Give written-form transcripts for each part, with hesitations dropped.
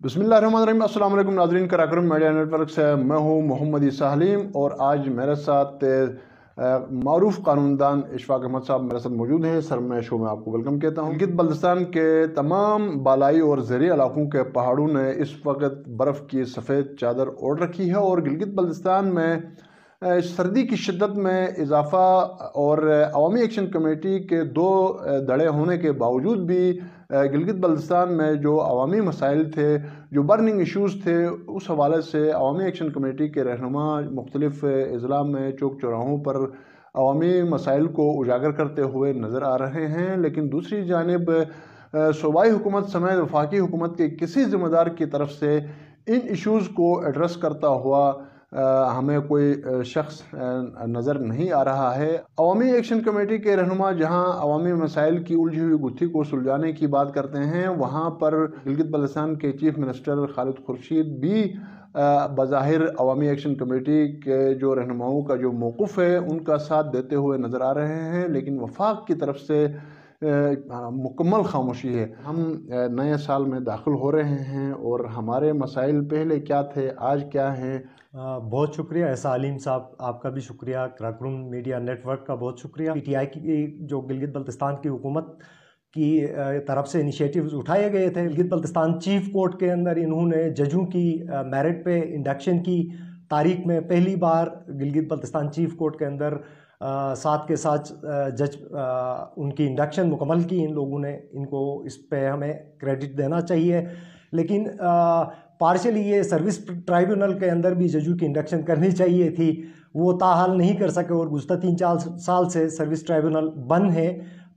बिस्मिल्लाहिर्रहमानिर्रहीम। अस्सलाम वालेकुम नाज़रीन, कराक्रम मीडिया नेटवर्क से मैं हूँ मोहम्मद ईसा हलीम और आज मेरे साथ मारूफ कानूनदान इशफाक अहमद साहब मेरे साथ मौजूद हैं। सर, मैं शो में आपको वेलकम कहता हूँ। गिलगित बल्तिस्तान के तमाम बालाई और ज़रिए इलाकों के पहाड़ों ने इस वक्त बर्फ़ की सफ़ेद चादर ओढ़ रखी है और गिलगित बल्तिस्तान में सर्दी की शिद्दत में इजाफा और अवामी एक्शन कमेटी के दो धड़े होने के बावजूद भी गिलगित बल्तिस्तान में जो अवामी मसाइल थे, जो बर्निंग इश्यूज़ थे, उस हवाले से अवामी एक्शन कमेटी के रहनुमा मुख्तलिफ़ अजला में चौक चौराहों पर अवामी मसाइल को उजागर करते हुए नज़र आ रहे हैं। लेकिन दूसरी जानिब सूबाई हुकूमत समेत वफाकी हुकूमत के किसी ज़िम्मेदार की तरफ से इन इश्यूज़ को एड्रेस करता हुआ हमें कोई शख्स नज़र नहीं आ रहा है। अवामी एक्शन कमेटी के रहनुमा जहां अवामी मसाइल की उलझी हुई गुत्थी को सुलझाने की बात करते हैं, वहां पर गिलगित बल्तिस्तान के चीफ मिनिस्टर खालिद खुर्शीद भी बज़ाहिर अवामी एक्शन कमेटी के जो रहनुमाओं का जो मौक़िफ़ है उनका साथ देते हुए नज़र आ रहे हैं। लेकिन वफाक की तरफ से मुकम्मल खामोशी है। हम नए साल में दाखिल हो रहे हैं और हमारे मसाइल पहले क्या थे, आज क्या हैं। बहुत शुक्रिया ऐसा अलीम साहब, आपका भी शुक्रिया, कराक्रम मीडिया नेटवर्क का बहुत शुक्रिया। पीटीआई की जो गिलगित बल्तिस्तान की हुकूमत की तरफ से इनिशिएटिव्स उठाए गए थे। गिलगित बल्तिस्तान चीफ कोर्ट के अंदर इन्होंने जजों की मेरिट पे इंडक्शन की तारीख में पहली बार गिलगित बल्तिस्तान चीफ कोर्ट के अंदर 7 के 7 जज उनकी इंडक्शन मुकम्मल की। इन लोगों ने इनको इस पे हमें क्रेडिट देना चाहिए। लेकिन पार्शली ये सर्विस ट्राइब्यूनल के अंदर भी जजों की इंडक्शन करनी चाहिए थी, वो ताहाल नहीं कर सके और गुज़श्ता 3-4 साल से सर्विस ट्राइब्यूनल बंद है।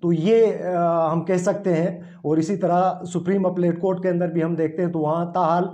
तो ये हम कह सकते हैं। और इसी तरह सुप्रीम अपीलेट कोर्ट के अंदर भी हम देखते हैं तो वहाँ ताहाल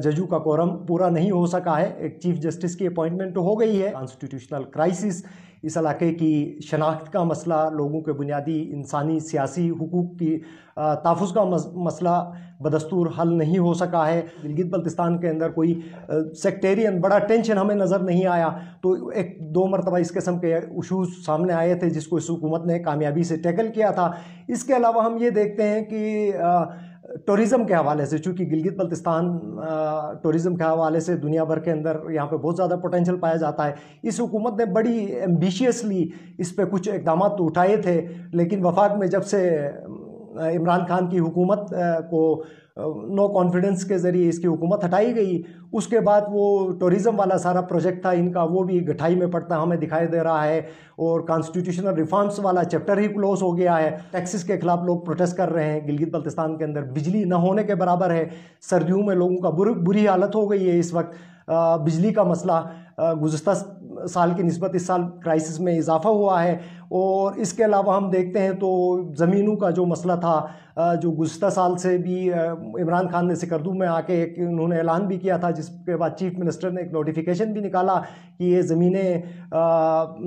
जजों का कोरम पूरा नहीं हो सका है। एक चीफ जस्टिस की अपॉइंटमेंट तो हो गई है। कॉन्स्टिट्यूशनल क्राइसिस, इस इलाके की शनाख्त का मसला, लोगों के बुनियादी इंसानी सियासी हुकूक की तहफ़्फ़ुज़ का मसला बदस्तूर हल नहीं हो सका है। गिलगित बल्तिस्तान के अंदर कोई सेक्टेरियन बड़ा टेंशन हमें नज़र नहीं आया। तो 1-2 मरतबा इस किस्म के इशूज़ सामने आए थे जिसको इस हुकूमत ने कामयाबी से टैकल किया था। इसके अलावा हम ये देखते हैं कि टूरिज़म के हवाले से, चूँकि गिलगित बल्तिस्तान टूरिज़म के हवाले से दुनिया भर के अंदर यहाँ पे बहुत ज़्यादा पोटेंशियल पाया जाता है। इस हुकूमत ने बड़ी एम्बिशियसली इस पे कुछ इक़दाम तो उठाए थे, लेकिन वफाक में जब से इमरान खान की हुकूमत को नो कॉन्फिडेंस के ज़रिए इसकी हुकूमत हटाई गई, उसके बाद वो टूरिज़म वाला सारा प्रोजेक्ट था इनका, वो भी गठाई में पड़ता हमें दिखाई दे रहा है। और कॉन्स्टिट्यूशनल रिफॉर्म्स वाला चैप्टर ही क्लोज हो गया है। टैक्सेस के खिलाफ लोग प्रोटेस्ट कर रहे हैं। गिलगित बल्तिस्तान के अंदर बिजली न होने के बराबर है। सर्दियों में लोगों का बुरी हालत हो गई है। इस वक्त बिजली का मसला गुज़श्ता साल की निस्बत इस साल क्राइसिस में इजाफा हुआ है। और इसके अलावा हम देखते हैं तो ज़मीनों का जो मसला था, जो गुज़श्ता साल से भी इमरान खान ने सिकरदू में आके एक उन्होंने ऐलान भी किया था, जिसके बाद चीफ मिनिस्टर ने एक नोटिफिकेशन भी निकाला कि ये ज़मीनें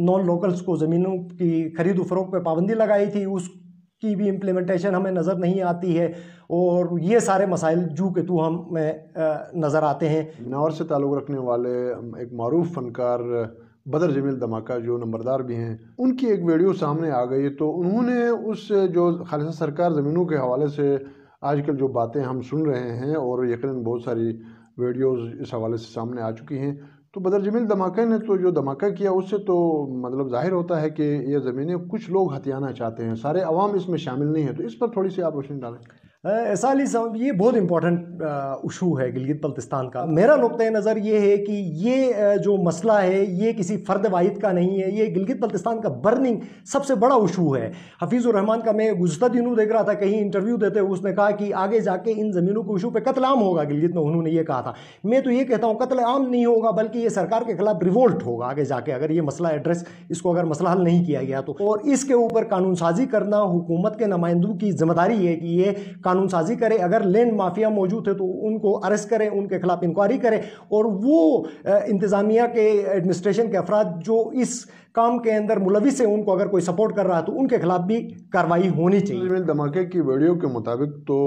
नॉन लोकल्स को ज़मीनों की खरीद फरोख्त पे पाबंदी लगाई थी, उसकी भी इम्प्लीमेंटेशन हमें नज़र नहीं आती है। और ये सारे मसाइल जू के तू हमें नज़र आते हैं। बिजनौर से ताल्लुक़ रखने वाले एक मारूफ फ़नकार बदर जमील धमाका जो नंबरदार भी हैं, उनकी एक वीडियो सामने आ गई। तो उन्होंने उस जो खालिसा सरकार ज़मीनों के हवाले से आजकल जो बातें हम सुन रहे हैं और यकीनन बहुत सारी वीडियोस इस हवाले से सामने आ चुकी हैं, तो बदर जमील धमाका ने तो जो धमाका किया उससे तो मतलब जाहिर होता है कि ये ज़मीनें कुछ लोग हथियाना चाहते हैं, सारे अवाम इसमें शामिल नहीं है। तो इस पर थोड़ी सी आप रोशनी डालें। ऐसा अली साहब, ये बहुत इंपॉर्टेंट इशू है गिलगित बल्तिस्तान का। मेरा नुक्ता नज़र ये है कि ये जो मसला है ये किसी फ़र्द वाहिद का नहीं है, ये गिलगित बल्तिस्तान का बर्निंग सबसे बड़ा इशू है। हफीज़ुर रहमान का मैं गुज़श्ता दिनों देख रहा था, कहीं इंटरव्यू देते हुए उसने कहा कि आगे जाके इन ज़मीनों के इशू पे कत्ल आम होगा गिलगित में। उन्होंने ये कहा था। मैं तो ये कहता हूँ कत्ल आम नहीं होगा, बल्कि ये सरकार के खिलाफ रिवोल्ट होगा आगे जाके, अगर ये मसला एड्रेस, इसको अगर मसला हल नहीं किया गया तो। और इसके ऊपर कानून साजी करना हुकूमत के नुमाइंदों की जिम्मेदारी है कि ये कानून साजी करे। अगर लैंड माफिया मौजूद है तो उनको अरेस्ट करें, उनके खिलाफ इंक्वायरी करें। और वो इंतज़ामिया के एडमिनिस्ट्रेशन के अफराद जो इस काम के अंदर मुलविस है, उनको अगर कोई सपोर्ट कर रहा है तो उनके खिलाफ भी कार्रवाई होनी चाहिए। धमाके की वीडियो के मुताबिक तो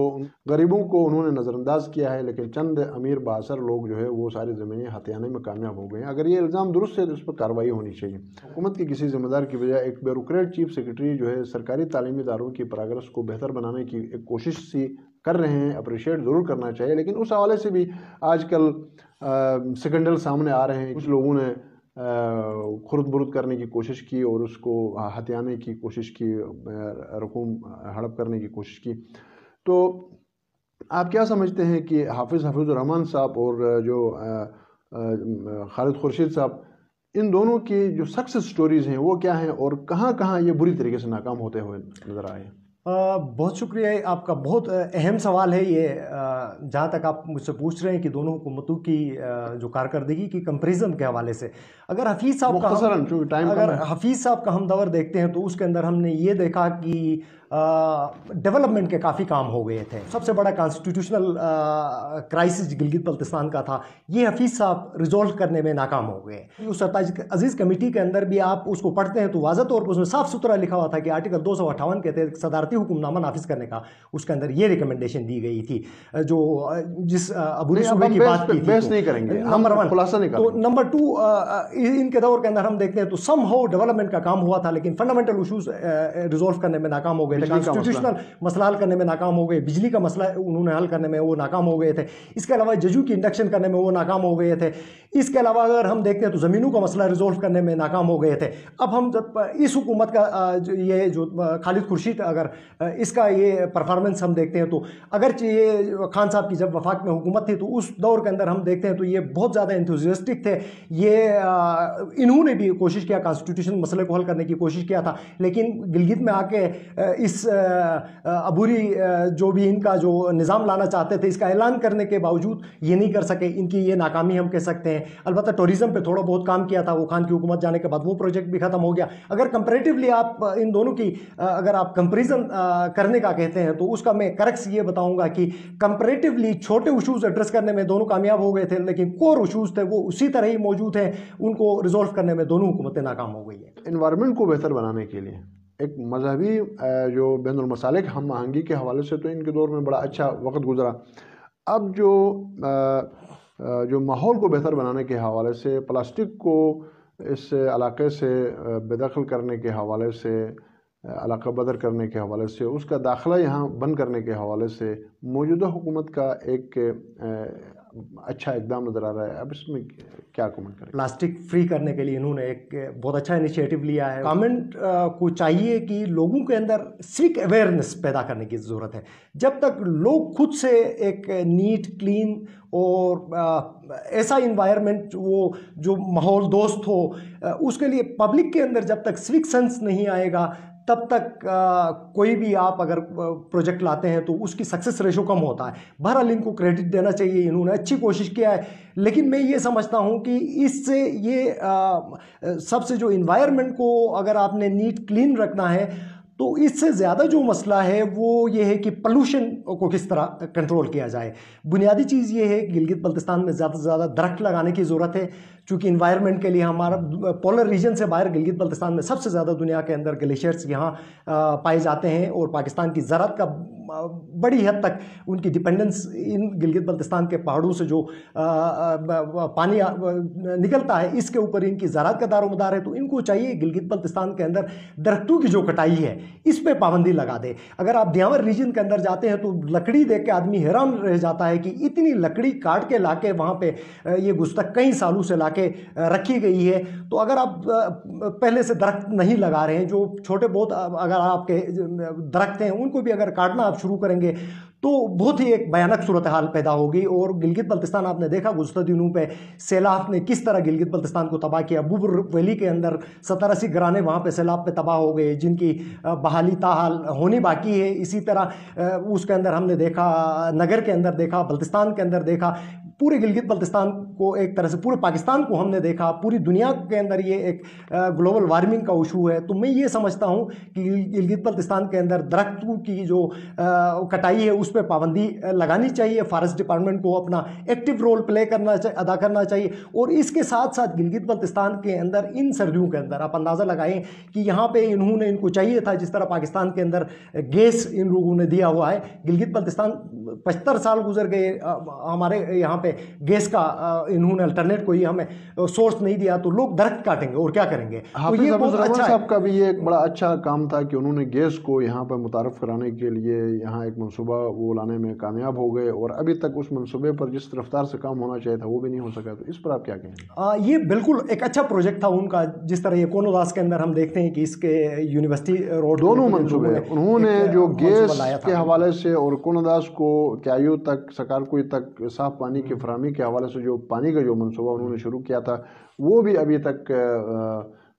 गरीबों को उन्होंने नज़रअंदाज किया है, लेकिन चंद अमीर बासर लोग जो है वो सारी ज़मीनें हथियाने में कामयाब हो गए हैं। अगर ये इल्ज़ाम दुरुस्त है तो इस पर कार्रवाई होनी चाहिए। हुकूमत के किसी जिम्मेदार की बजाय एक ब्यूरोक्रेट चीफ सेक्रेटरी जो है सरकारी तालीमी इदारों की प्रोग्रेस को बेहतर बनाने की एक कोशिश सी کر رہے ہیں، اپریشیٹ ضرور کرنا چاہیے، لیکن اس حوالے سے بھی آج کل سکنڈل سامنے آ رہے ہیں. کچھ لوگوں نے خرد برد کرنے کی کوشش کی اور اس کو ہتھیانے کی کوشش کی، رقوم ہڑپ کرنے کی کوشش کی. تو آپ کیا سمجھتے ہیں کہ حافظ الرحمن صاحب اور جو خالد خورشید صاحب، ان دونوں کی جو سکسیس سٹوریز ہیں وہ کیا ہیں اور کہاں کہاں یہ بری طریقے سے ناکام ہوتے ہوئے نظر آئے ہیں؟ بہت شکریہ، آپ کا بہت اہم سوال ہے یہ. جہاں تک آپ مجھ سے پوچھ رہے ہیں کہ دونوں حکومتوں کی جو کارکردگی کی کمپیریزن کے حوالے سے، اگر حفیظ صاحب کا ہم دور دیکھتے ہیں تو اس کے اندر ہم نے یہ دیکھا کہ ڈیولپمنٹ کے کافی کام ہو گئے تھے. سب سے بڑا کانسٹیٹیوشنل کرائسس گلگت بلتستان کا تھا، یہ حفیظ صاحب ریزولو کرنے میں ناکام ہو گئے. اس سرتاج عزیز کمیٹی کے اندر بھی آپ اس کو پڑھتے ہیں تو واضح طور پر اس میں صاف ستھرا لکھا ہوا تھا کہ آرٹیکل 258 کے تحت صدارتی حکم نامہ نافذ کرنے کا اس کے اندر یہ ریکمنڈیشن دی گئی تھی. جو جس عبوری صوبے کی بات کی تھی، نہیں کریں گے، نمبر 1 خلاصہ نہیں کریں. تو نمبر 2 ان کے دور کے اندر ہم دیکھتے ہیں تو سم ہاؤ ڈیولپمنٹ کا کام ہوا تھا، لیکن فنڈامنٹل ایشوز ریزولو کرنے میں ناکام ہو گئے تھے. کانسٹیٹیوشنل مسئلہ حل کرنے میں ناکام ہو گئے، بجلی کا مسئلہ انہوں نے حل کرنے میں وہ ناکام ہو گئے تھے. اس کے علاوہ ججوں کی انڈکشن کرنے میں وہ ناکام ہو گئے تھے. اس کے علاوہ اگر ہم دیکھتے ہیں تو زمینوں کا مسئلہ ریزولو کرنے میں ناکام ہو گئے تھے. اب ہم اس حکومت کا یہ جو خالد خورشید، اگر اس کا یہ پرفارمنس ہم دیکھتے ہیں تو اگرچہ یہ خان صاحب کی جب وفاق میں حکومت تھی تو اس دور کے اندر ہم دیکھتے ہیں تو یہ بہت زیادہ انتھوزیاسٹک تھے. یہ انہوں نے بھی کوشش کیا، کانسٹیٹیوشن مسئلے کو حل کرنے کی کوشش کیا تھا، لیکن گلگت میں آ کے اس عبوری جو بھی ان کا جو نظام لانا چاہتے تھے اس کا اعلان کرنے کے باوجود یہ نہیں کر سکے. ان کی یہ ناکامی ہم کہہ سکتے ہیں. البتہ ٹورزم پہ تھوڑا بہت کام کیا تھا، وہ خان کی حکومت جانے کے بعد وہ پروجیکٹ بھی ختم ہو گیا. اگر کمپیریٹیولی آپ ان دونوں کی اگر آپ کمپیریزن کرنے کا کہتے ہیں تو اس کا میں کریکٹس یہ بتاؤں گا کہ کمپیریٹیولی چھوٹے ایشوز ایڈریس کرنے میں دونوں کامیاب ہو گئے تھے، لیکن کور ایشوز تھے وہ اسی طرح ہی موجود ہیں، ان کو ریزولو کرنے میں دونوں حکومتیں ناکام ہو گئی ہیں. انوائرمنٹ کو بہتر بنانے کے لیے ایک مذہبی جو بین المسالک ہم آہنگی کے حوالے سے تو ان کے دور میں بڑا اچھا وقت گزرا. اب جو ماحول کو بہتر بنانے کے حوالے سے، پلاسٹک کو اس علاقے سے بے دخل کرنے کے حوالے سے، علاقہ بدر کرنے کے حوالے سے، اس کا داخلہ یہاں بند کرنے کے حوالے سے موجودہ حکومت کا ایک اچھا اقدام نظر آ رہا ہے. اب اس میں کیا کمنٹ کریں؟ پلاسٹک فری کرنے کے لیے انہوں نے ایک بہت اچھا انیشیٹو لیا ہے. گورنمنٹ کو چاہیے کہ لوگوں کے اندر سوک اویئرنیس پیدا کرنے کی ضرورت ہے. جب تک لوگ خود سے ایک نیٹ، کلین اور ایسا انوائرمنٹ وہ جو ماحول دوست ہو، اس کے لیے پبلک کے اندر جب تک سوک سینس نہیں آئے گا تب تک کوئی بھی آپ اگر پروجیکٹ لاتے ہیں تو اس کی سکسیس ریشو کم ہوتا ہے. بہرحال ان کو کریڈٹ دینا چاہیے، انہوں نے اچھی کوشش کیا ہے، لیکن میں یہ سمجھتا ہوں کہ اس سے یہ سب سے جو انوائرمنٹ کو اگر آپ نے نیٹ کلین رکھنا ہے تو اس سے زیادہ جو مسئلہ ہے وہ یہ ہے کہ پولوشن کو کس طرح کنٹرول کیا جائے. بنیادی چیز یہ ہے کہ گلگت بلتستان میں زیادہ سے زیادہ درخت لگانے کی ضرورت ہے، چونکہ انوائرمنٹ کے لیے ہمارا پولر ریجن سے باہر گلگت بلتستان میں سب سے زیادہ دنیا کے اندر گلیشیئرز یہاں پائے جاتے ہیں، اور پاکستان کی زراعت کا بڑی حد تک ان کی ڈیپینڈنس ان گلگت بلتستان کے پہاڑوں سے جو پانی نکلتا ہے اس کے اوپر ان کی زراعت کا دار و مدار ہے. تو ان کو چاہیے گلگت بلتستان کے اندر درختوں کی جو کٹائی ہے اس پہ پابندی لگا دے. اگر آپ دیاور ریجن کے اندر جاتے ہیں تو لکڑی دیکھ کے آدمی حیران رہ جاتا ہے کہ اتنی لکڑی کاٹ کے لا کے وہاں پہ یہ گزشتہ کئی سالوں سے لا کے رکھی گئی ہے. تو اگر آپ پہلے سے درخت نہیں لگا رہے ہیں، جو چھوٹے بہت اگر آپ کے درخت ہیں ان کو بھی اگر کاٹنا آپ شروع کریں گے تو بہت ہی ایک بھیانک صورتحال پیدا ہوگی. اور گلگت بلتستان آپ نے دیکھا گزشتہ دنوں پہ سیلاب نے کس طرح گلگت بلتستان کو تباہ کیا. بوبر ویلی کے اندر 70-80 گھرانے وہاں پہ سیلاب پہ تباہ ہو گئے جن کی بحالی تاحال ہونی باقی ہے. اسی طرح اس کے اندر ہم نے دیکھا، نگر کے اندر دیکھا، بلتستان کے اندر دیکھا، پورے گلگت بلتستان کو ایک طرح سے پورے پاکستان کو ہم نے دیکھا، پوری دنیا کے اندر یہ ایک گلوبل وارمنگ کا ایشو ہے. تو میں یہ سمجھتا ہوں کہ گلگت بلتستان کے اندر درختوں کی جو کٹائی ہے اس پہ پابندی لگانی چاہیے. فارسٹ ڈپارٹمنٹ کو اپنا ایکٹیو رول پلے ادا کرنا چاہیے. اور اس کے ساتھ ساتھ گلگت بلتستان کے اندر ان سردیوں کے اندر آپ اندازہ لگائیں کہ یہاں پہ ان کو چاہیے تھا جس طرح پاکستان کے اندر گیس ان لوگوں نے دیا ہوا ہے، گلگت بلتستان 75 سال گزر گئے ہمارے یہاں پہ पे गैस का इन्होंने अल्टरनेट कोई हमें सोर्स नहीं दिया तो लोग दरख्त काटेंगे और क्या करेंगे। तो ये बहुत अच्छा साहब का भी ये एक बड़ा अच्छा काम था कि उन्होंने गैस को यहाँ पर मुतारफ़ कराने के लिए यहाँ एक मनसूबा वो लाने में कामयाब हो गए, और अभी तक उस मनसूबे पर जिस रफ्तार से काम होना चाहिए था वो भी नहीं हो सका। तो इस पर आप क्या कहेंगे? ये बिल्कुल एक अच्छा प्रोजेक्ट था उनका, जिस तरह ये कोनोदास के अंदर हम देखते हैं कि इसके यूनिवर्सिटी रोड दोनों मनसूबे उन्होंने जो गैस के हवाले से और कोनोदास को क्यायू तक, सकारकुई तक साफ पानी की फराहमी के हवाले से जो पानी का जो मनसूबा उन्होंने शुरू किया था वो भी अभी तक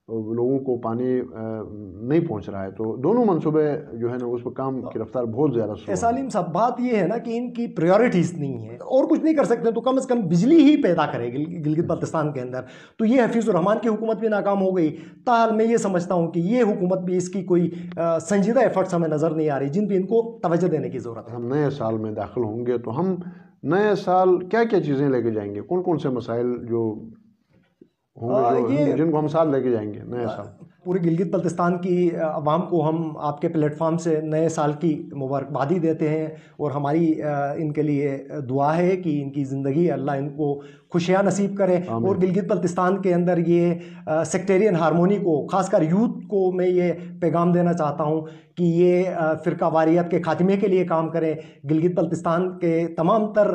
लोगों को पानी नहीं पहुंच रहा है। तो दोनों मंसूबे जो है ना उस पर काम की रफ्तार बहुत ज़्यादा स्लो है। सलीम साहब, बात ये है ना कि इनकी प्रायोरिटीज़ नहीं है और कुछ नहीं कर सकते, तो कम से कम बिजली ही पैदा करे गिलगित बल्तिस्तान के अंदर। तो ये हफीज़ुर रहमान की हुकूमत भी नाकाम हो गई। ताल मैं ये समझता हूँ कि ये हुकूमत भी इसकी कोई संजीदा एफर्ट्स हमें नज़र नहीं आ रही जिन पर इनको तवज्जो देने की ज़रूरत है। हम नए साल में दाखिल होंगे तो हम नए साल क्या क्या चीज़ें लेके जाएंगे, कौन कौन से मसाइल जो होंगे जिनको हम साथ लेके जाएंगे नए साल? पूरी गिलगित बल्तिस्तान की आवाम को हम आपके प्लेटफॉर्म से नए साल की मुबारकबादी देते हैं और हमारी इनके लिए दुआ है कि इनकी ज़िंदगी अल्लाह इनको खुशियाँ नसीब करे। और गिलगित बल्तिस्तान के अंदर ये सेक्टेरियन हारमोनी को, ख़ासकर यूथ को मैं ये पैगाम देना चाहता हूँ कि ये फ़िरका वारियत के ख़ात्मे के लिए काम करें। गिलगित बल्तिस्तान के तमाम तर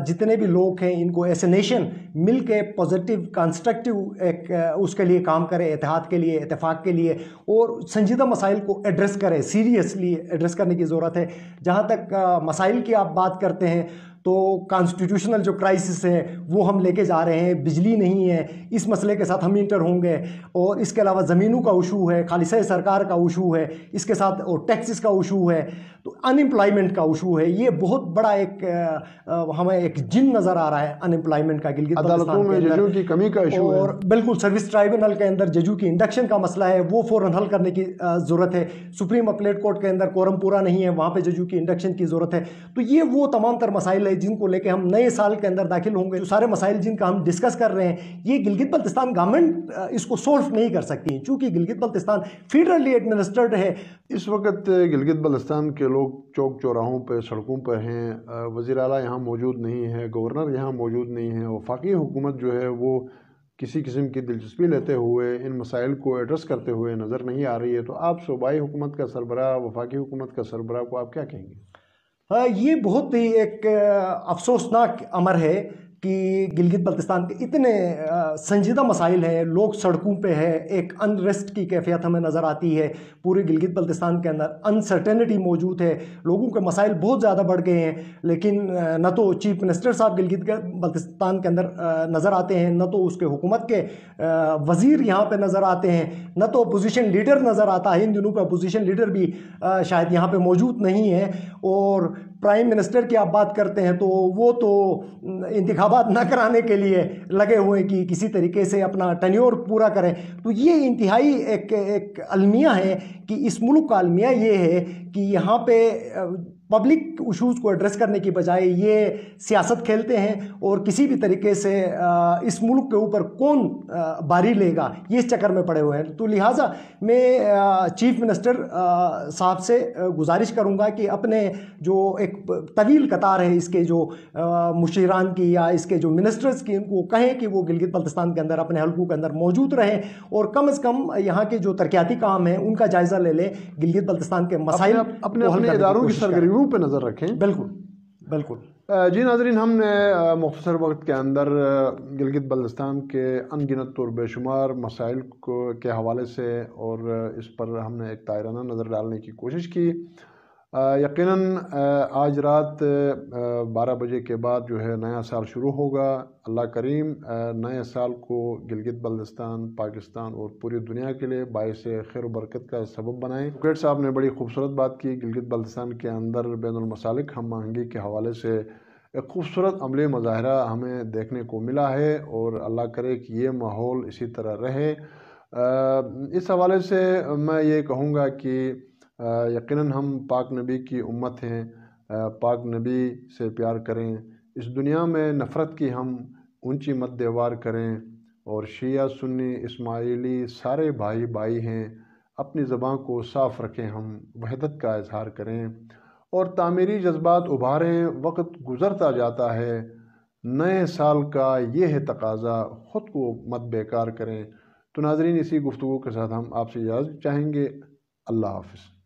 जितने भी लोग हैं इनको एस ए नेशन मिल के पॉजिटिव कंस्ट्रक्टिव एक उसके लिए काम करें, इत्तेहाद के लिए, इत्तेफाक के लिए, और संजीदा मसाइल को एड्रेस करें, सीरियसली एड्रेस करने की ज़रूरत है। जहाँ तक मसाइल की आप बात करते हैं तो कॉन्स्टिट्यूशनल जो क्राइसिस है वो हम लेके जा रहे हैं, बिजली नहीं है, इस मसले के साथ हम इंटर होंगे, और इसके अलावा ज़मीनों का इशू है, खालिसा सरकार का इशू है, इसके साथ और टैक्सेस का इशू है, तो अनएम्प्लॉयमेंट का इशू है। ये बहुत बड़ा एक हमें एक जिन नज़र आ रहा है अनएम्प्लॉयमेंट का गिलगित अदालतों में जजों की कमी का इशू है, और बिल्कुल सर्विस ट्राइब्यूनल के अंदर जजों की इंडक्शन का मसला है, वो फ़ौरन हल करने की ज़रूरत है। सुप्रीम अपीलेट कोर्ट के अंदर कोरम पूरा नहीं है, वहाँ पर जजों की इंडक्शन की ज़रूरत है। तो ये वो तमाम तर मसाइल है जिनको लेके हम नए साल के अंदर दाखिल होंगे। जो सारे मसाइल जिनका हम डिस्कस कर रहे हैं ये गिलगित बल्तिस्तान गवर्नमेंट इसको सोल्व नहीं कर सकती, चूँकि गिलगित बल्तिस्तान फेडरली एडमिनिस्ट्रेड है। इस वक्त गिलगित बल्तिस्तान के लोग चौक चौराहों पर, सड़कों पर हैं, वज़ीर आला यहाँ मौजूद नहीं है, गवर्नर यहाँ मौजूद नहीं है, वफाकी हुकूमत जो है वो किसी किस्म की दिलचस्पी लेते हुए इन मसाइल को एड्रेस करते हुए नज़र नहीं आ रही है। तो आप सूबाई हुकूमत का सरबराह, वफाकी हुकूमत का सरबराह को आप क्या कहेंगे? ये बहुत ही एक अफसोसनाक अमर है कि गिलगित बल्तिस्तान के इतने संजीदा मसाइल हैं, लोग सड़कों पे है, एक अनरेस्ट की कैफियत हमें नज़र आती है। पूरे गिलगित बल्तिस्तान के अंदर अनसर्टेनिटी मौजूद है, लोगों के मसाइल बहुत ज़्यादा बढ़ गए हैं, लेकिन न तो चीफ मिनिस्टर साहब गिलगित बल्तिस्तान के अंदर नज़र आते हैं, न तो उसके हुकूमत के वज़ीर यहाँ पे नज़र आते हैं, न तो अपोजिशन लीडर नज़र आता है। इन दिनों पर अपोजिशन लीडर भी शायद यहाँ पे मौजूद नहीं है। और प्राइम मिनिस्टर की आप बात करते हैं तो वो तो इंतखाबात न कराने के लिए लगे हुए कि किसी तरीके से अपना टेन्योर पूरा करें। तो ये इंतहाई एक अलमिया है कि इस मुल्क का अलमिया ये है कि यहाँ पे पब्लिक इशूज़ को एड्रेस करने की बजाय ये सियासत खेलते हैं, और किसी भी तरीके से इस मुल्क के ऊपर कौन बारी लेगा ये इस चक्कर में पड़े हुए हैं। तो लिहाजा मैं चीफ मिनिस्टर साहब से गुजारिश करूंगा कि अपने जो एक तवील कतार है इसके जो मुशीरान की या इसके जो मिनिस्टर्स की, उनको कहें कि वो गिलगित बल्तिस्तान के अंदर अपने हल्कों के अंदर मौजूद रहें और कम से कम यहाँ के जो तरक्याती काम है उनका जायज़ा ले लें, गिलगित बल्तिस्तान के मसाइल अपने इदारों की सरगर्मियों पे नज़र रखें। बिल्कुल बिल्कुल। जी नाज़रीन, हमने मुख्तसर वक्त के अंदर गिलगित बल्तिस्तान के अनगिनत और बेशुमार मसाइल के हवाले से और इस पर हमने एक तायराना नज़र डालने की कोशिश की। यकीनन आज रात 12 बजे के बाद जो है नया साल शुरू होगा। अल्लाह करीम नए साल को गिलगित बल्तिस्तान, पाकिस्तान और पूरी दुनिया के लिए बाइस खैर बरकत का सबब बनाएं। एडवोकेट साहब ने बड़ी खूबसूरत बात की। गिलगित बल्तिस्तान के अंदर बैनुल मसालिक हम आहंगी के हवाले से एक खूबसूरत अमली मुजाहरा हमें देखने को मिला है, और अल्लाह करे कि ये माहौल इसी तरह रहे। इस हवाले से मैं ये कहूँगा कि यकीनन हम पाक नबी की उम्मत हैं, पाक नबी से प्यार करें, इस दुनिया में नफ़रत की हम ऊंची मत देवार करें, और शिया सुन्नी इस्माइली सारे भाई भाई हैं। अपनी ज़बान को साफ़ रखें, हम वहदत का इजहार करें और तामीरी जज्बात उभारें। वक्त गुज़रता जाता है, نئے سال کا یہ ہے تقاضا، خود کو مت بیکار کریں۔ تو ناظرین، اسی گفتگو کے ساتھ ہم آپ سے اجازت چاہیں گے۔ اللہ حافظ۔